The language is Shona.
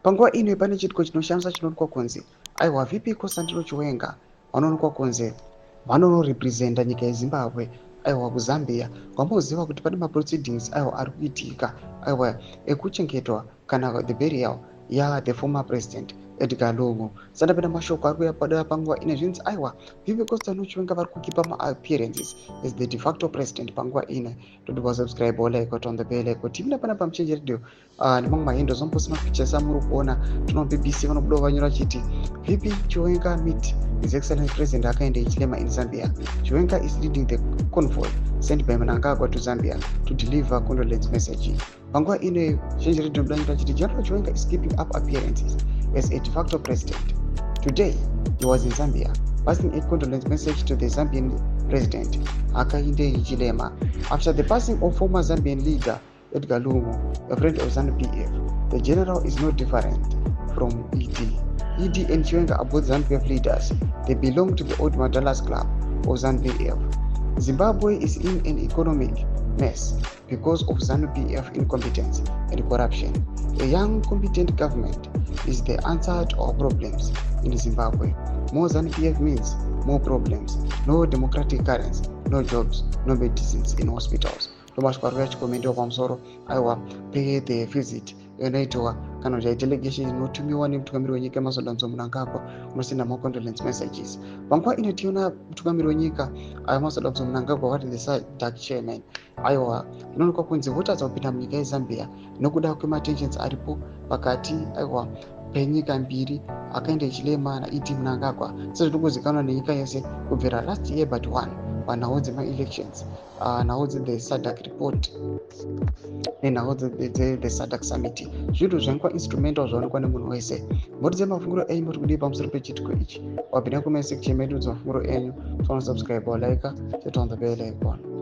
Panguva ino pane chitiko chinoshamisa chinoonekwa kunzi aiwa VP Constantino Chiwenga vanoonekwa kunzi vanorepresenta nyika yeZimbabwe aiwa kuZambia. Kwamunoziva kuti pane maproceedings aiwa ari kuitika aiwa ekuchengetwa kana the burial the former president Edgar Lungu. Saka pane mashoko ari kuuya padera panguva ino zvinzi aiwa VP Constantino Chiwenga vari kukipa maappearances as the de facto president panguva ino. Toda subscribe like on the bell kuti tina pana pamuchenje radio nemamwe mahendo zvombosima pictures amuri kuona tino BBC vanobuda vanyora chiti VP Chiwenga meet His Excellency President Hakainde Hichilema in Zambia. Chiwenga is leading the convoy sent by Mnangagwa to Zambia to deliver condolence message. Panguva ino chenje radio ndanyora chiti General Chiwenga is keeping up appearances as a de facto president. Today he was in Zambia passing a condolence message to the Zambian president Hakainde Hichilema after the passing of former Zambian leader Edgar Lungu, a friend of ZANU-PF. The general is no different from ED. ED and Chiwenga are both ZANU-PF leaders. They belong to the old Madalas club of ZANU-PF. Zimbabwe is in an economic mess because of ZANU-PF incompetence and corruption. A young, competent government is the answer to our problems in Zimbabwe. More ZANU-PF means more problems, no democratic currency, no jobs, no medicines in hospitals. Tomashkwarwa chikomendo pamusoro aiwa pe the visit inoitwa kana kuti delegation inotumiwa nemutungamiri wenyika Masodanzo Mnangagwa unosenda condolence messages. Panguva ino tiona mutungamiri wenyika Masodanzo Mnangagwa wati the SADC chairman aiwa inoonekwa kunzi votadza kupinda munyika yeZambia nokuda kwematensions aripo pakati aiwa penyika mbiri Hakainde Hichilema naED Mnangagwa sezvinozikanwa nenyika yese kubvira last year but one panhau dzema-elections, nhau the SADC report nenhau the SADC summit. Zvinhu zvainge instrumental zvaonekwa nemunhu wese. Motidze mafungiro enyu muri kudii pamusoro pechitiko ichi. Wapinda comment section medu mafungiro enyu, subscribe or like, hit on the bell icon.